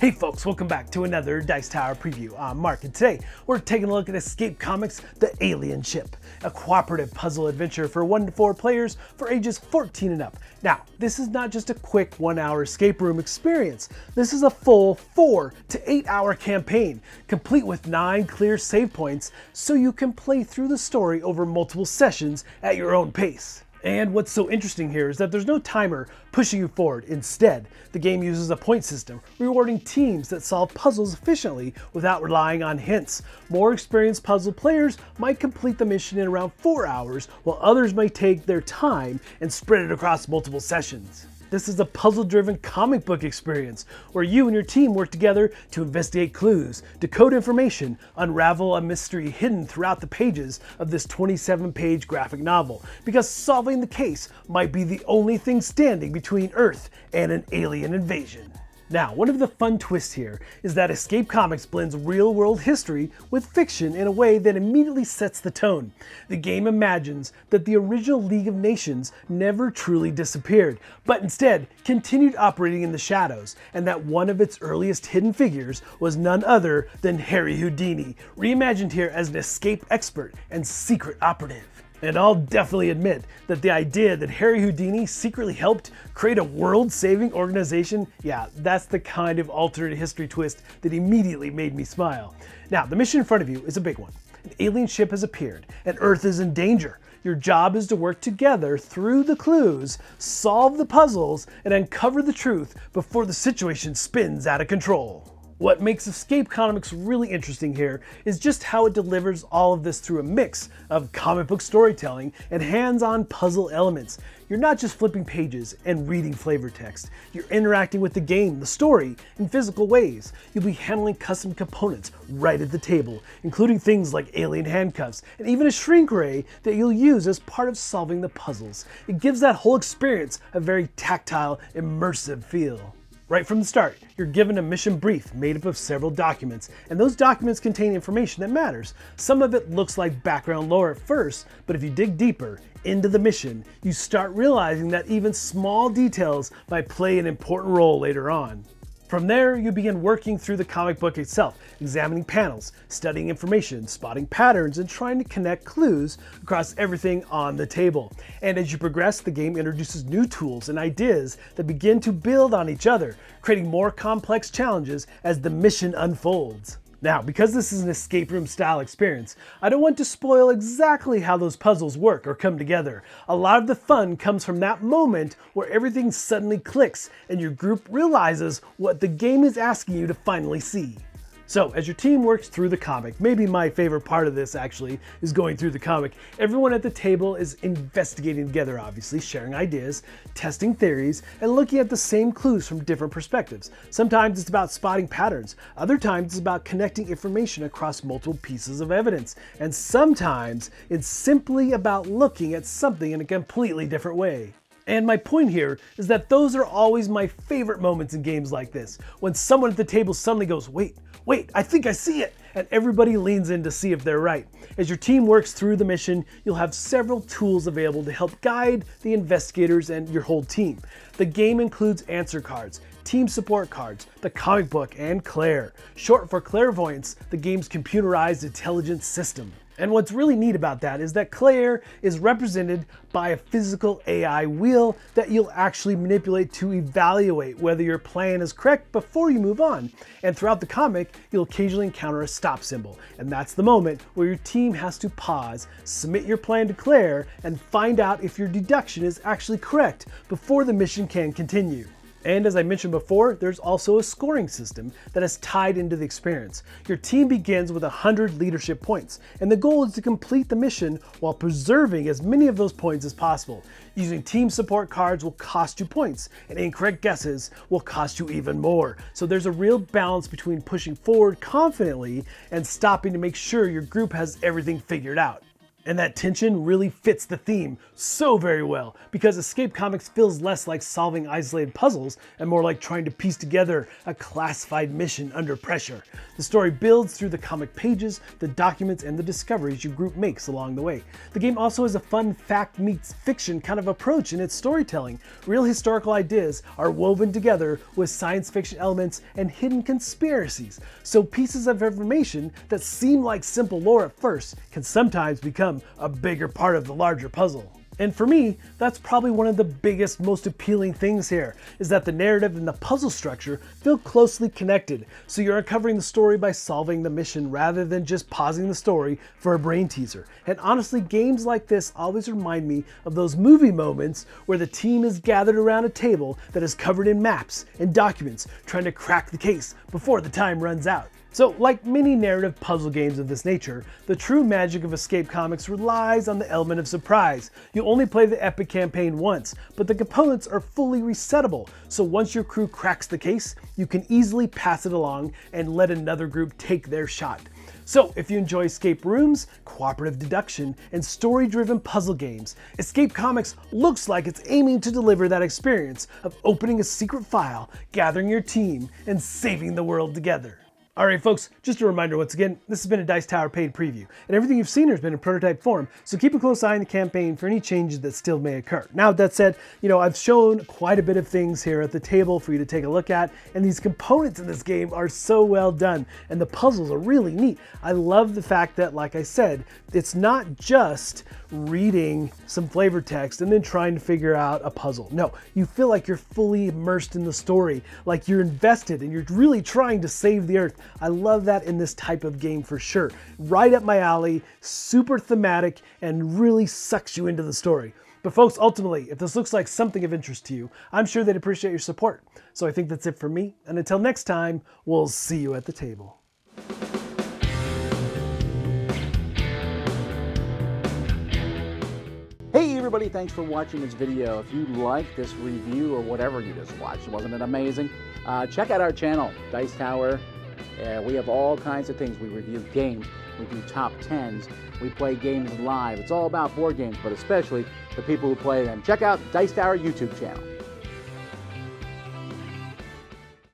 Hey folks, welcome back to another Dice Tower preview. I'm Mark, and today we're taking a look at Escape Comics' The Alien Ship, a cooperative puzzle adventure for 1 to 4 players for ages 14 and up. Now, this is not just a quick 1-hour escape room experience. This is a full 4 to 8 hour campaign, complete with 9 clear save points, so you can play through the story over multiple sessions at your own pace. And what's so interesting here is that there's no timer pushing you forward. Instead, the game uses a point system, rewarding teams that solve puzzles efficiently without relying on hints. More experienced puzzle players might complete the mission in around 4 hours, while others might take their time and spread it across multiple sessions. This is a puzzle-driven comic book experience where you and your team work together to investigate clues, decode information, unravel a mystery hidden throughout the pages of this 27-page graphic novel, because solving the case might be the only thing standing between Earth and an alien invasion. Now, one of the fun twists here is that Escape Comics blends real-world history with fiction in a way that immediately sets the tone. The game imagines that the original League of Nations never truly disappeared, but instead continued operating in the shadows, and that one of its earliest hidden figures was none other than Harry Houdini, reimagined here as an escape expert and secret operative. And I'll definitely admit that the idea that Harry Houdini secretly helped create a world-saving organization, yeah, that's the kind of alternate history twist that immediately made me smile. Now, the mission in front of you is a big one. An alien ship has appeared, and Earth is in danger. Your job is to work together through the clues, solve the puzzles, and uncover the truth before the situation spins out of control. What makes Escape Comics really interesting here is just how it delivers all of this through a mix of comic book storytelling and hands-on puzzle elements. You're not just flipping pages and reading flavor text. You're interacting with the game, the story, in physical ways. You'll be handling custom components right at the table, including things like alien handcuffs and even a shrink ray that you'll use as part of solving the puzzles. It gives that whole experience a very tactile, immersive feel. Right from the start, you're given a mission brief made up of several documents, and those documents contain information that matters. Some of it looks like background lore at first, but if you dig deeper into the mission, you start realizing that even small details might play an important role later on. From there, you begin working through the comic book itself, examining panels, studying information, spotting patterns, and trying to connect clues across everything on the table. And as you progress, the game introduces new tools and ideas that begin to build on each other, creating more complex challenges as the mission unfolds. Now, because this is an escape room style experience, I don't want to spoil exactly how those puzzles work or come together. A lot of the fun comes from that moment where everything suddenly clicks and your group realizes what the game is asking you to finally see. So, as your team works through the comic, maybe my favorite part of this actually is going through the comic, everyone at the table is investigating together, obviously, sharing ideas, testing theories, and looking at the same clues from different perspectives. Sometimes it's about spotting patterns, other times it's about connecting information across multiple pieces of evidence, and sometimes it's simply about looking at something in a completely different way. And my point here is that those are always my favorite moments in games like this, when someone at the table suddenly goes, wait, I think I see it, and everybody leans in to see if they're right. As your team works through the mission, you'll have several tools available to help guide the investigators and your whole team. The game includes answer cards, team support cards, the comic book, and CLAIR, short for Clairvoyance, the game's computerized intelligence system. And what's really neat about that is that CLAIR is represented by a physical AI wheel that you'll actually manipulate to evaluate whether your plan is correct before you move on. And throughout the comic, you'll occasionally encounter a stop symbol. And that's the moment where your team has to pause, submit your plan to CLAIR, and find out if your deduction is actually correct before the mission can continue. And as I mentioned before, there's also a scoring system that is tied into the experience. Your team begins with 100 leadership points, and the goal is to complete the mission while preserving as many of those points as possible. Using team support cards will cost you points, and incorrect guesses will cost you even more. So there's a real balance between pushing forward confidently and stopping to make sure your group has everything figured out. And that tension really fits the theme so very well, because Escape Comics feels less like solving isolated puzzles and more like trying to piece together a classified mission under pressure. The story builds through the comic pages, the documents, and the discoveries your group makes along the way. The game also has a fun fact meets fiction kind of approach in its storytelling. Real historical ideas are woven together with science fiction elements and hidden conspiracies, so pieces of information that seem like simple lore at first can sometimes become a bigger part of the larger puzzle. And for me, that's probably one of the biggest, most appealing things here, is that the narrative and the puzzle structure feel closely connected, so you're uncovering the story by solving the mission rather than just pausing the story for a brain teaser. And honestly, games like this always remind me of those movie moments where the team is gathered around a table that is covered in maps and documents, trying to crack the case before the time runs out. So, like many narrative puzzle games of this nature, the true magic of Escape Comics relies on the element of surprise. You only play the epic campaign once, but the components are fully resettable, so once your crew cracks the case, you can easily pass it along and let another group take their shot. So, if you enjoy escape rooms, cooperative deduction, and story-driven puzzle games, Escape Comics looks like it's aiming to deliver that experience of opening a secret file, gathering your team, and saving the world together. Alright folks, just a reminder once again, this has been a Dice Tower paid preview, and everything you've seen here has been in prototype form, so keep a close eye on the campaign for any changes that still may occur. Now with that said, I've shown quite a bit of things here at the table for you to take a look at, and these components in this game are so well done, and the puzzles are really neat. I love the fact that, like I said, it's not just reading some flavor text and then trying to figure out a puzzle. No, you feel like you're fully immersed in the story, like you're invested and you're really trying to save the earth. I love that in this type of game for sure. Right up my alley, super thematic, and really sucks you into the story. But folks, ultimately, if this looks like something of interest to you, I'm sure they'd appreciate your support. So I think that's it for me, and until next time, we'll see you at the table. Hey everybody, thanks for watching this video. If you like this review or whatever you just watched, wasn't it amazing? Check out our channel, Dice Tower. We have all kinds of things. We review games, we do top 10s, we play games live. It's all about board games, but especially the people who play them. Check out Dice Tower YouTube channel.